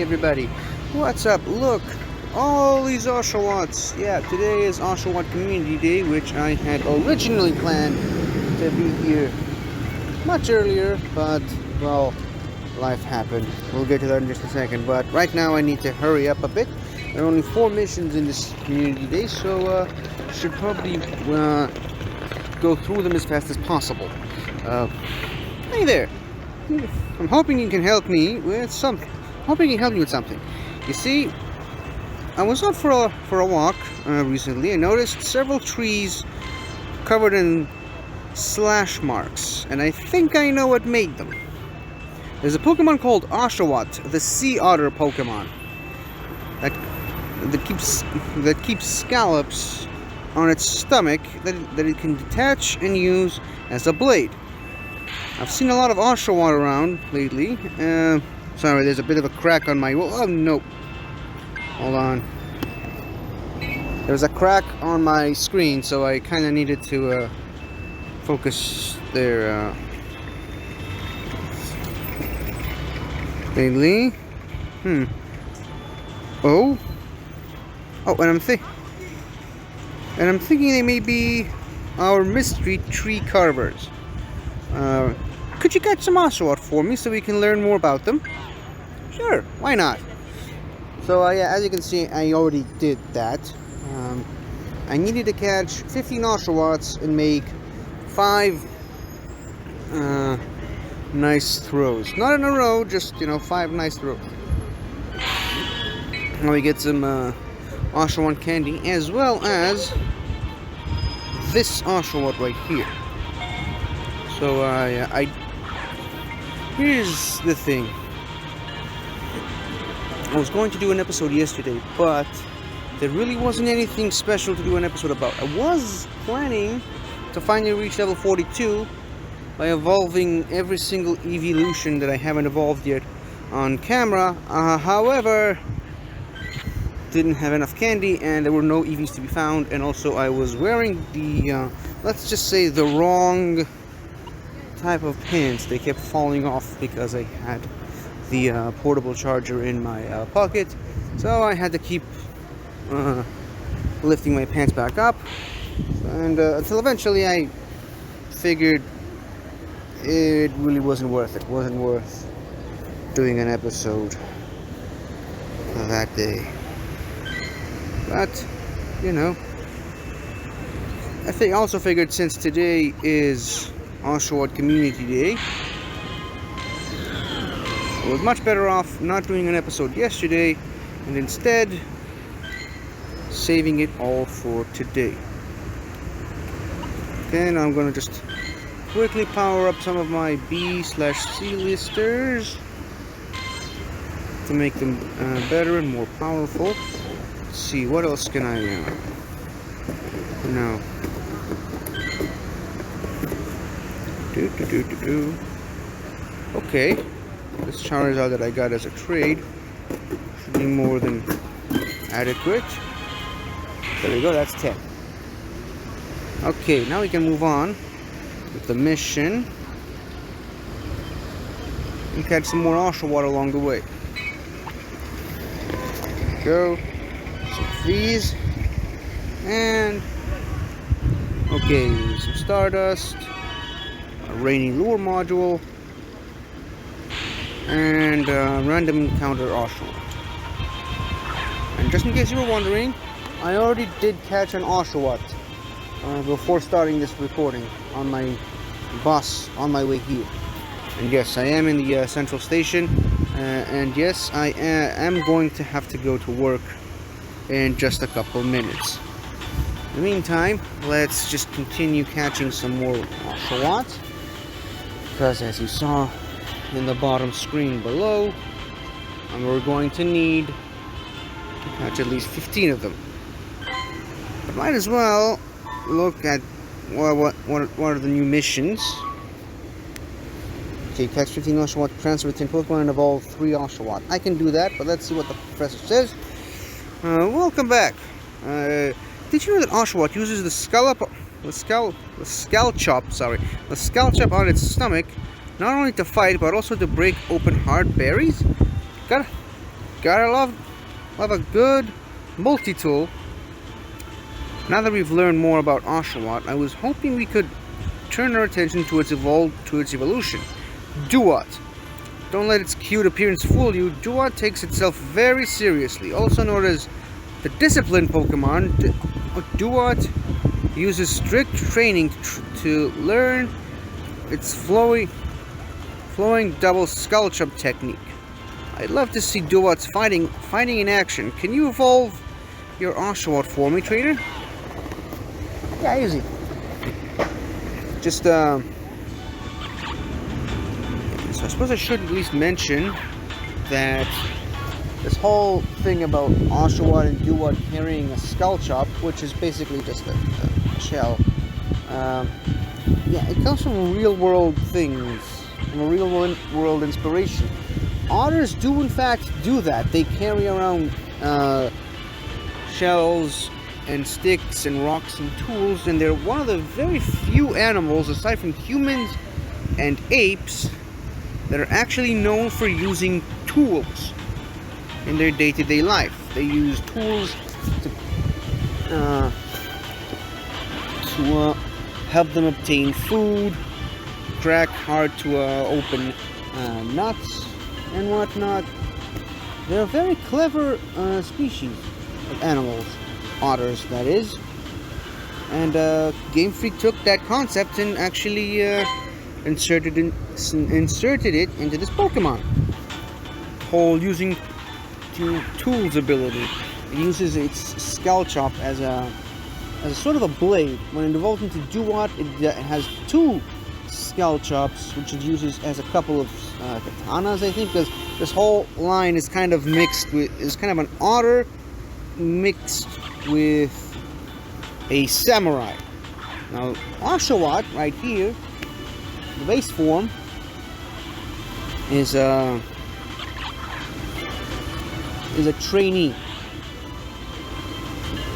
everybody, what's up? Look, all these Oshawotts. Yeah, today is Oshawott Community Day, which I had originally planned to be here much earlier, but, well, life happened. We'll get to that in just a second, but right now I need to hurry up a bit. There are only 4 missions in this Community Day, so should probably go through them as fast as possible. Hey there. I'm hoping you can help me with something. You see, I was out for a walk recently. I noticed several trees covered in slash marks, and I think I know what made them. There's a Pokemon called Oshawott, the sea otter Pokemon, that keeps scallops on its stomach that it can detach and use as a blade. I've seen a lot of Oshawott around lately. Sorry, there's a bit of a crack on my... Oh, no. Hold on. There's a crack on my screen, so I kind of needed to focus there. Lately. Oh, and I'm thinking they may be our mystery tree carvers. Could you catch some Oshawott for me so we can learn more about them? Sure, why not? So yeah, as you can see, I already did that. I needed to catch 15 Oshawotts and make 5 nice throws. Not in a row, just, 5 nice throws. Now we get some Oshawott candy, as well as this Oshawott right here. So here's the thing. I was going to do an episode yesterday, but there really wasn't anything special to do an episode about. I was planning to finally reach level 42 by evolving every single evolution that I haven't evolved yet on camera. However, didn't have enough candy and there were no EVs to be found, and also I was wearing the let's just say the wrong type of pins. They kept falling off because I had the portable charger in my pocket, so I had to keep lifting my pants back up, and until eventually I figured it really wasn't worth it. Wasn't worth doing an episode that day. But I also figured, since today is Oshawott Community Day, I was much better off not doing an episode yesterday and instead saving it all for today. Okay, now I'm gonna just quickly power up some of my B/C listers to make them better and more powerful. Let's see, what else can I no. Okay, this Charizard that I got as a trade should be more than adequate. There we go, that's 10. Okay, now we can move on with the mission and catch some more Oshawott along the way. Go. Some these. And okay, some Stardust, a Rainy Lure module, and random encounter Oshawott. And just in case you were wondering, I already did catch an Oshawott before starting this recording on my bus on my way here. And yes, I am in the central station, and yes, I am going to have to go to work in just a couple minutes. In the meantime, let's just continue catching some more Oshawott, because as you saw in the bottom screen below, we're going to need to catch at least 15 of them. But might as well look at what are the new missions. Okay, catch 15 Oshawott, transfer 10 Pokemon, and evolve 3 Oshawott. I can do that, but let's see what the professor says. Welcome back. Did you know that Oshawott uses the Scalchop on its stomach, not only to fight, but also to break open hard berries? Gotta love a good multi-tool. Now that we've learned more about Oshawott, I was hoping we could turn our attention to its evolution. Duat. Don't let its cute appearance fool you. Duat takes itself very seriously. Also known as the disciplined Pokemon, Duat uses strict training to learn its flowing double skull jump technique. I'd love to see Duat's fighting in action. Can you evolve your Oshawott for me, trainer? Yeah, easy. Just so I suppose I should at least mention that this whole thing about Oshawott and Duat carrying a skull chop, which is basically just a shell, yeah, it comes from real world things, from a real world inspiration. Otters do in fact do that. They carry around shells and sticks and rocks and tools, and they're one of the very few animals, aside from humans and apes, that are actually known for using tools in their day-to-day life. They use tools to help them obtain food, crack hard to open nuts and whatnot. They're a very clever species of animals, otters that is, and Game Freak took that concept and actually inserted it into this Pokemon. Whole using tools ability. It uses its skull chop as a sort of a blade. When it evolves into Duat, it has two skull chops, which it uses as a couple of katanas, I think, because this whole line is kind of mixed with, is kind of an otter mixed with a samurai. Now, Oshawott, right here, the base form, is a trainee.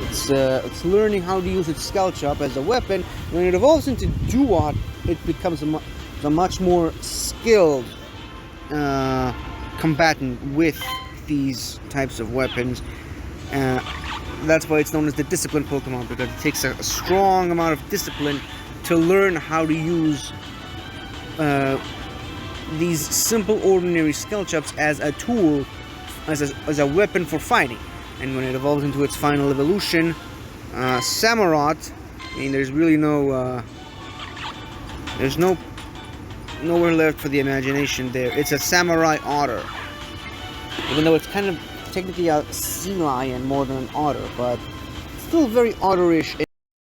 It's learning how to use its skull chop as a weapon. When it evolves into Duat, it becomes a much more skilled combatant with these types of weapons. That's why it's known as the disciplined Pokemon, because it takes a strong amount of discipline to learn how to use these simple, ordinary skull chops as a tool, as a weapon for fighting. And when it evolves into its final evolution, Samurott, I mean, there's really there's nowhere left for the imagination there. It's a samurai otter, even though it's kind of technically a sea lion more than an otter, but still very otterish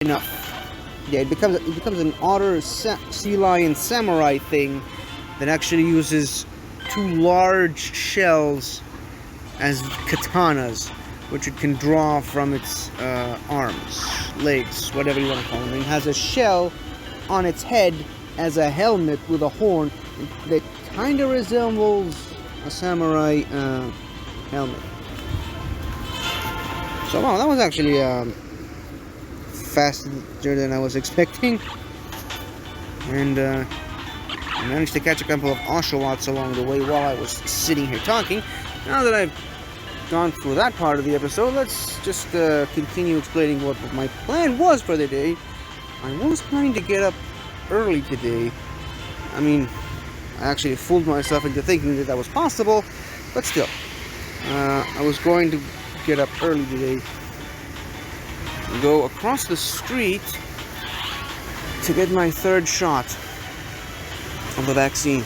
enough. Yeah, it becomes an otter sea lion samurai thing that actually uses two large shells as katanas, which it can draw from its arms, legs, whatever you want to call them. And it has a shell on its head as a helmet with a horn that kind of resembles a samurai helmet. So, wow, that was actually faster than I was expecting. And I managed to catch a couple of Oshawotts along the way while I was sitting here talking. Now that I've gone through that part of the episode, let's just continue explaining what my plan was for the day. I was planning to get up early today. I mean, I actually fooled myself into thinking that was possible, but still, I was going to get up early today and go across the street to get my third shot of the vaccine.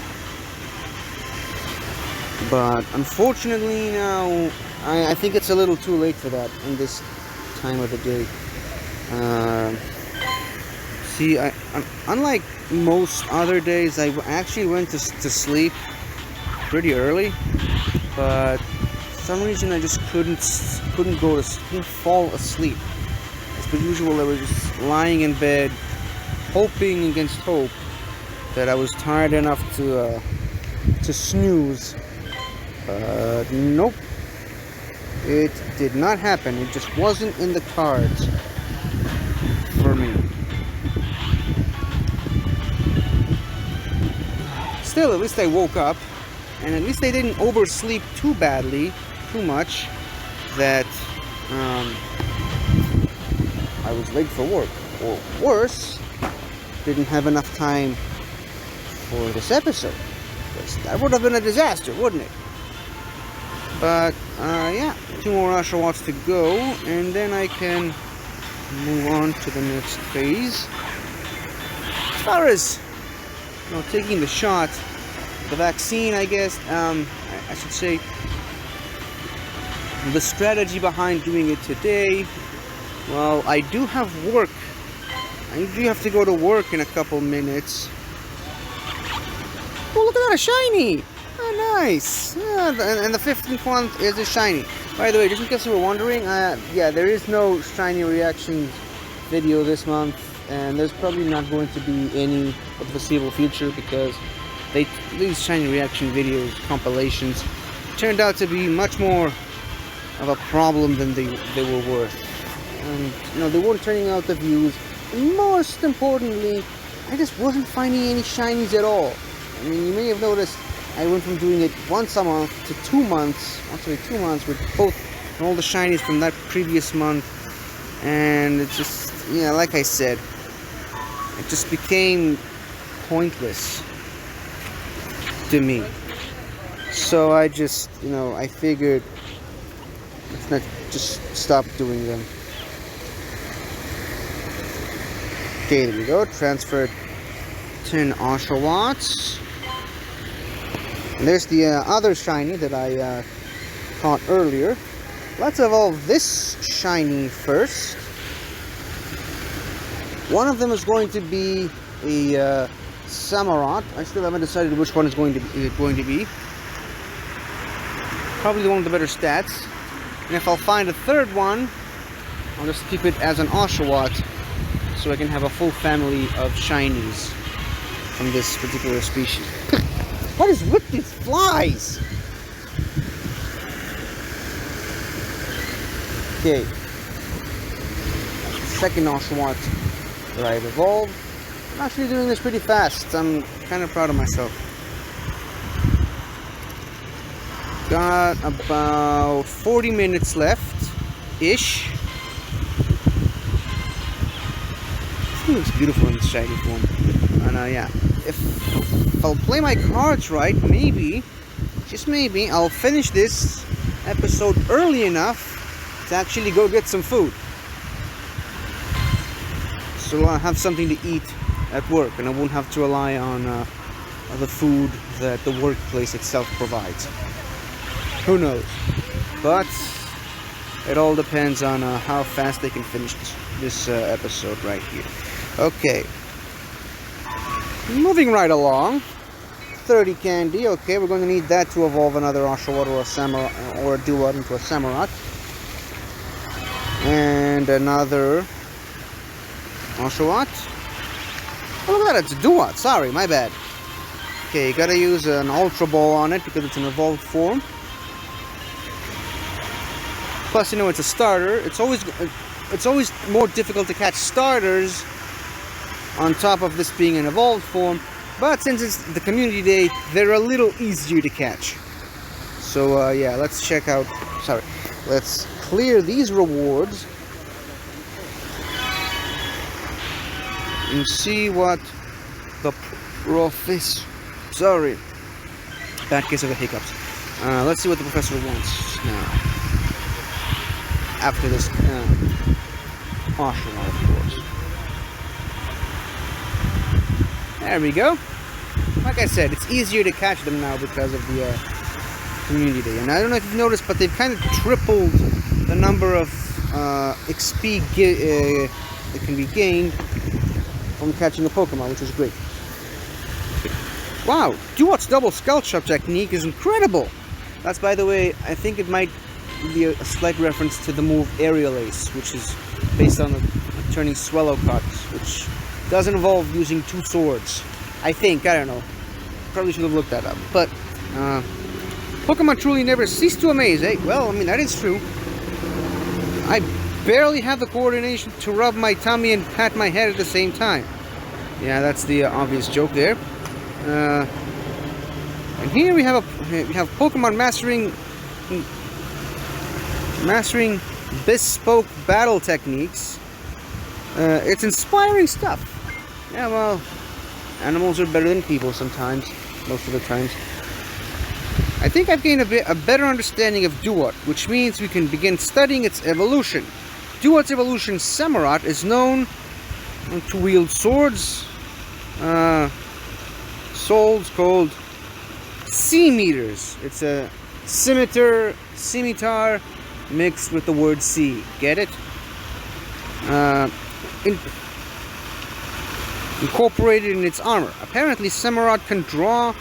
But unfortunately now, I think it's a little too late for that in this time of the day. See, unlike most other days, I actually went to sleep pretty early, but for some reason I just couldn't fall asleep. As per usual, I was just lying in bed, hoping against hope that I was tired enough to snooze. But nope, it did not happen. It just wasn't in the cards for me. Still, at least I woke up, and at least I didn't oversleep too badly, too much that I was late for work. Or worse, didn't have enough time for this episode. That would have been a disaster, wouldn't it? But, yeah, 2 more Oshawotts to go, and then I can move on to the next phase. As far as, taking the shot, the vaccine, I guess, I should say, the strategy behind doing it today, well, I do have work. I do have to go to work in a couple minutes. Oh, look at that, a shiny! Oh, nice! Yeah, and the 15th one is a shiny. By the way, just in case you were wondering, yeah, there is no shiny reactions video this month, and there's probably not going to be any for the foreseeable future because these shiny reaction videos, compilations, turned out to be much more of a problem than they were worth. And, they weren't turning out the views. And most importantly, I just wasn't finding any shinies at all. I mean, you may have noticed I went from doing it once a month to 2 months, actually 2 months, with all the shinies from that previous month. And it just, like I said, it just became pointless to me. So I just, I figured, let's not just stop doing them. Okay, there we go. Transferred 10 Oshawotts. And there's the other shiny that I caught earlier. Let's evolve this shiny first. One of them is going to be a Samurott. I still haven't decided which one is going to be. Probably the one with the better stats. And if I'll find a third one, I'll just keep it as an Oshawott, so I can have a full family of shinies from this particular species. What is with these flies? Okay. Second Oshawott that I've evolved. I'm actually doing this pretty fast. I'm kind of proud of myself. Got about 40 minutes left-ish. It looks beautiful in the shiny form. And yeah, if I'll play my cards right, maybe, just maybe, I'll finish this episode early enough to actually go get some food. So I'll have something to eat at work, and I won't have to rely on the food that the workplace itself provides. Who knows? But it all depends on how fast they can finish this episode right here. Okay. Moving right along. 30 candy. Okay, we're going to need that to evolve another Oshawott or a Samurott or a Duat into a Samurott. And another Oshawott. Oh, look at that, it's a Duat. Sorry, my bad. Okay, you gotta use an Ultra Ball on it because it's an evolved form. Plus, it's a starter. It's always more difficult to catch starters on top of this being an evolved form. But since it's the community day, they're a little easier to catch. So yeah, let's check out. Sorry, let's clear these rewards and see what the professor. Sorry, bad case of the hiccups. Let's see what the professor wants now. After this Oshawott, of course. There we go. Like I said, it's easier to catch them now because of the community day. And I don't know if you've noticed, but they've kind of tripled the number of XP that can be gained from catching a Pokemon, which is great. Wow, Duat's double Scout Shot technique is incredible. That's, by the way, I think it might be a slight reference to the move Aerial Ace, which is based on turning Swallow Cuts, which doesn't involve using 2 swords. I think, I don't know. Probably should have looked that up. But, Pokemon truly never cease to amaze, eh? Well, I mean, that is true. I barely have the coordination to rub my tummy and pat my head at the same time. Yeah, that's the obvious joke there. And here we have Pokemon mastering mastering bespoke battle techniques. It's inspiring stuff. Yeah, well, animals are better than people sometimes, most of the times. I think I've gained a better understanding of Duat, which means we can begin studying its evolution. Duat's evolution, Samurott, is known to wield swords, swords called sea meters. It's a scimitar mixed with the word sea. Get it? Incorporated in its armor. Apparently, Samurott can draw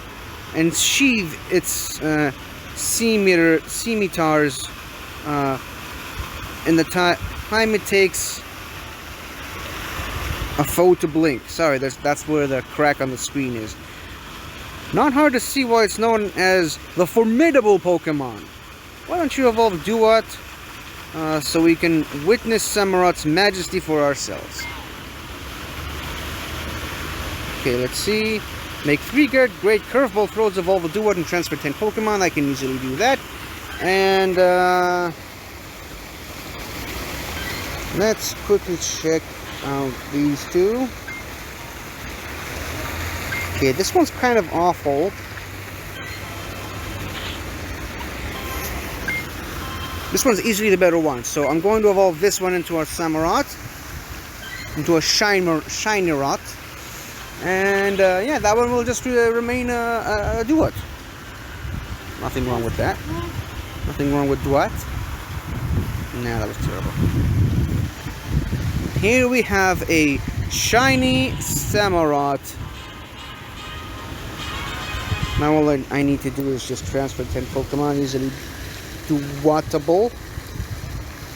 and sheathe its scimitars in the time it takes a foe to blink. Sorry, that's where the crack on the screen is. Not hard to see why it's known as the formidable Pokemon. Why don't you evolve Duat so we can witness Samurott's majesty for ourselves? Okay, let's see. Make 3 great curveball throws, evolve a Duat, and transfer 10 Pokemon. I can easily do that. And let's quickly check out these two. Okay, this one's kind of awful. This one's easily the better one, so I'm going to evolve this one into a Samurott, into a Shinyrott, and yeah, that one will just remain a Duat. Nothing wrong with that. Nothing wrong with Duat. Nah, that was terrible. Here we have a shiny Samurott. Now all I need to do is just transfer 10 Pokemon, easily Duatable.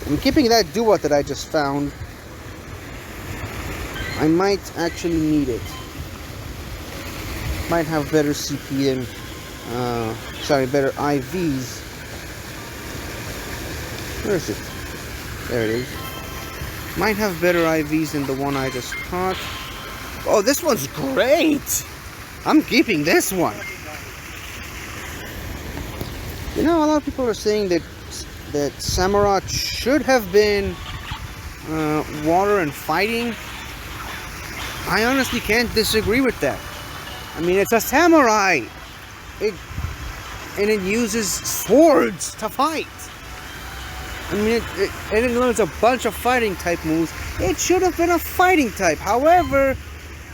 I'm keeping that Duat that I just found. I might actually need it. Might have better CP than, better IVs. Where is it? There it is. Might have better IVs than the one I just caught. Oh, this one's great! I'm keeping this one. You know, a lot of people are saying that Samurott should have been water and fighting. I honestly can't disagree with that. I mean, it's a samurai. It uses swords to fight. I mean, it learns a bunch of fighting type moves. It should have been a fighting type. However,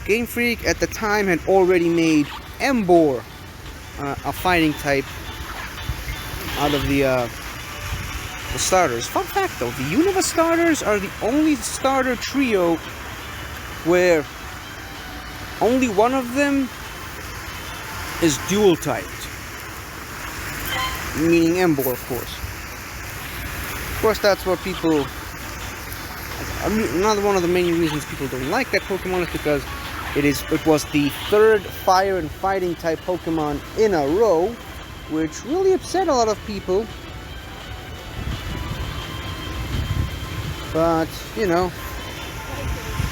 Game Freak at the time had already made Emboar a fighting type out of the starters. Fun fact though, the Unova starters are the only starter trio where only one of them is dual typed, meaning Emboar, of course. Of course, that's what people. Another one of the main reasons people don't like that Pokemon is because it was the 3rd fire and fighting type Pokemon in a row, which really upset a lot of people. But, you know,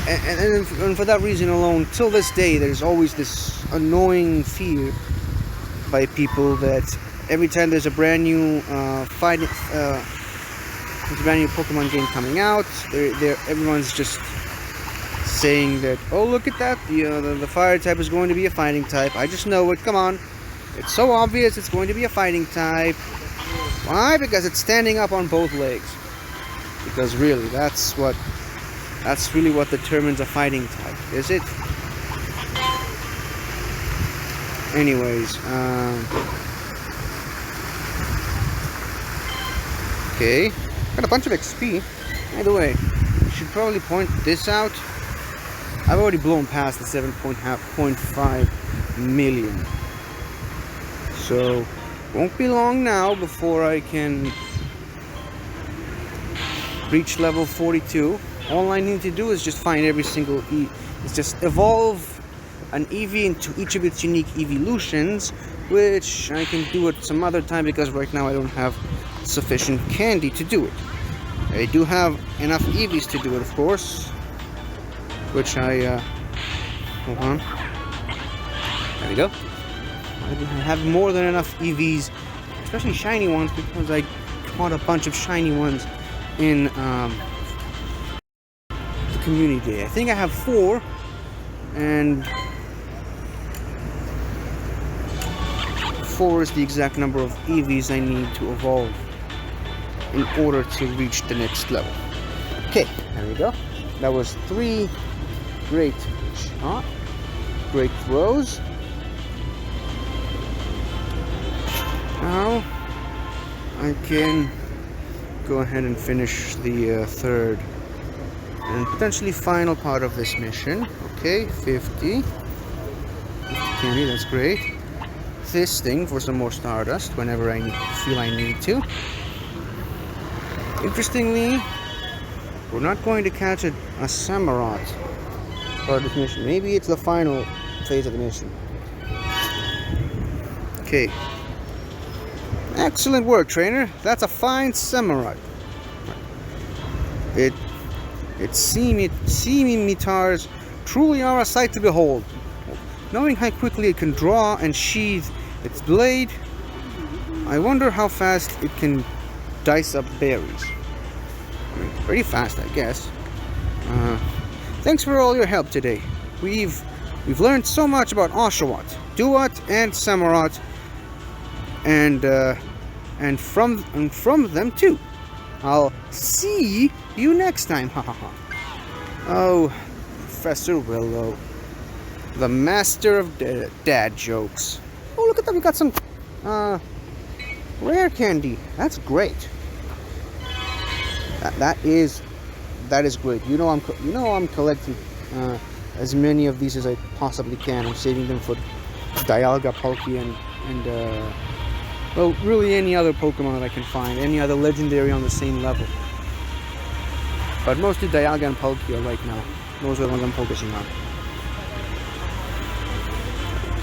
and for that reason alone, till this day, there's always this annoying fear by people that every time there's a brand new Pokemon game coming out, everyone's just saying that, oh, look at that, the fire type is going to be a fighting type. I just know it, come on. It's so obvious it's going to be a fighting type. Why? Because it's standing up on both legs. Because really, that's really what determines a fighting type, is it? Anyways, okay, got a bunch of XP. By the way, I should probably point this out. I've already blown past the 7.5 million. So, won't be long now before I can reach level 42. All I need to do is just find every single is just evolve an Eevee into each of its unique evolutions, which I can do at some other time because right now I don't have sufficient candy to do it. I do have enough Eevees to do it, of course, which hold on. There we go. I have more than enough EVs, especially shiny ones, because I caught a bunch of shiny ones in the community day. I think I have 4, and 4 is the exact number of EVs I need to evolve in order to reach the next level. Okay, there we go. That was 3 great shots, great throws. Now I can go ahead and finish the third and potentially final part of this mission. Okay, 50 candy, that's great. This thing for some more stardust whenever I feel I need to. Interestingly, we're not going to catch a Samurott part of this mission. Maybe it's the final phase of the mission. Okay. Excellent work, trainer. That's a fine Samurott. Its scimitars truly are a sight to behold. Knowing how quickly it can draw and sheathe its blade, I wonder how fast it can dice up berries. I mean, pretty fast, I guess. Thanks for all your help today. We've learned so much about Oshawott, Duat, and Samurott, and from them too. I'll see you next time. Oh, Professor Willow, the master of dad jokes. Oh, look at that! We got some rare candy. That's great. That is great. You know I'm collecting as many of these as I possibly can. I'm saving them for Dialga, Palkia, and well, really any other Pokemon that I can find, any other legendary on the same level. But mostly Dialga and Palkia right now. Those are the ones I'm focusing on.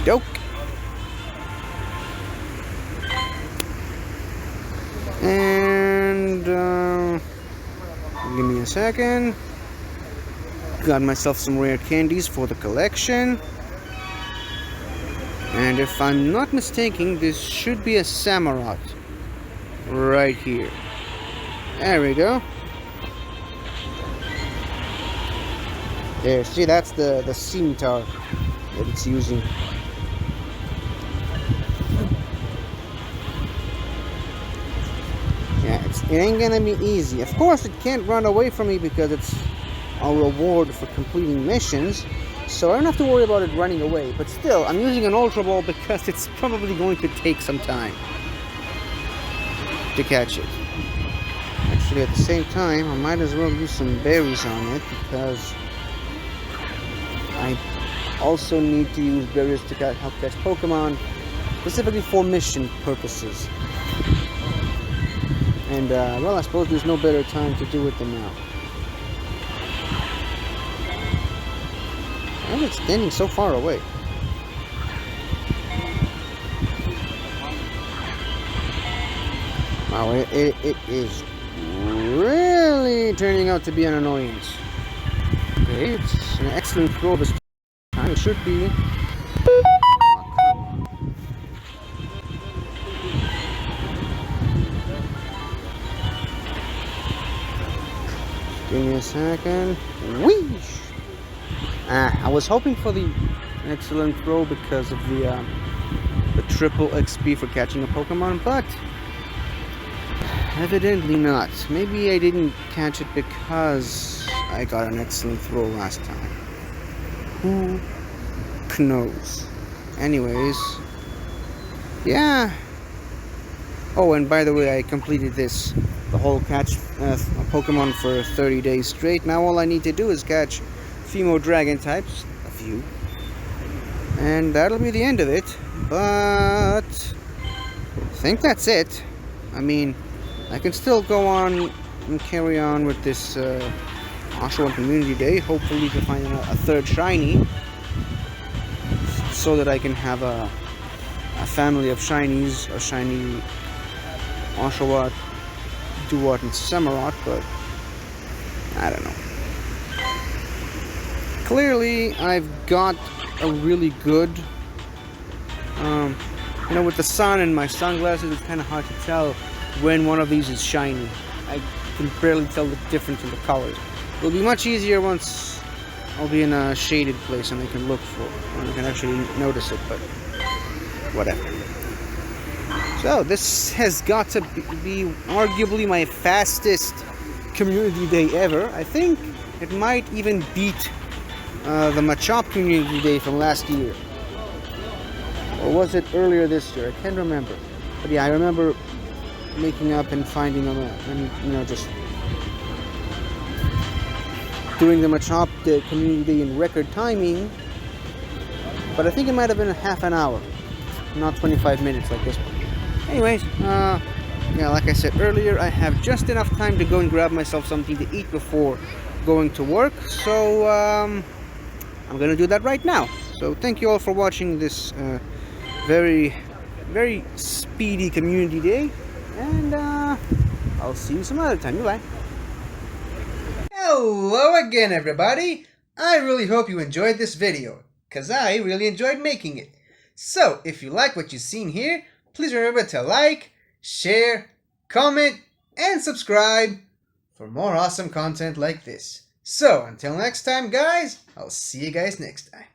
Doke. And give me a second. Got myself some rare candies for the collection. And if I'm not mistaken, this should be a Samurott right here. There we go. There, see, that's the scimitar that it's using. Yeah, it ain't gonna be easy. Of course, it can't run away from me because it's a reward for completing missions. So I don't have to worry about it running away. But still, I'm using an Ultra Ball because it's probably going to take some time to catch it. Actually, at the same time, I might as well use some berries on it because I also need to use berries to help catch Pokemon, specifically for mission purposes. And, well, I suppose there's no better time to do it than now. Why is it standing so far away? Wow, it is really turning out to be an annoyance. Okay, it's an excellent throw this time. It should be. Give me a second. Whoosh! I was hoping for the excellent throw because of the triple XP for catching a Pokemon, but evidently not. Maybe I didn't catch it because I got an excellent throw last time. Who knows? Anyways, yeah. Oh, and by the way, I completed the whole catch a Pokemon for 30 days straight. Now all I need to do is catch Femo Dragon types, a few, and that'll be the end of it. But I think that's it. I mean, I can still go on and carry on with this Oshawott Community Day, hopefully to find a third shiny, so that I can have a family of shinies, a shiny Oshawott, Duat, and Samurott, but I don't know. Clearly, I've got a really good, with the sun and my sunglasses, it's kind of hard to tell when one of these is shiny. I can barely tell the difference in the colors. It'll be much easier once I'll be in a shaded place and I can look for it, and I can actually notice it, but whatever. So this has got to be arguably my fastest community day ever. I think it might even beat the Machop community day from last year. Or was it earlier this year? I can't remember. But yeah, I remember making up and finding them and, you know, just doing the Machop community day in record timing. But I think it might have been a half an hour, not 25 minutes like this one. Anyways, yeah, like I said earlier, I have just enough time to go and grab myself something to eat before going to work. So I'm gonna do that right now. So thank you all for watching this very speedy community day, and I'll see you some other time. Goodbye. Hello again, everybody. I really hope you enjoyed this video, because I really enjoyed making it. So if you like what you've seen here, please remember to like, share, comment, and subscribe for more awesome content like this. So until next time, guys, I'll see you guys next time.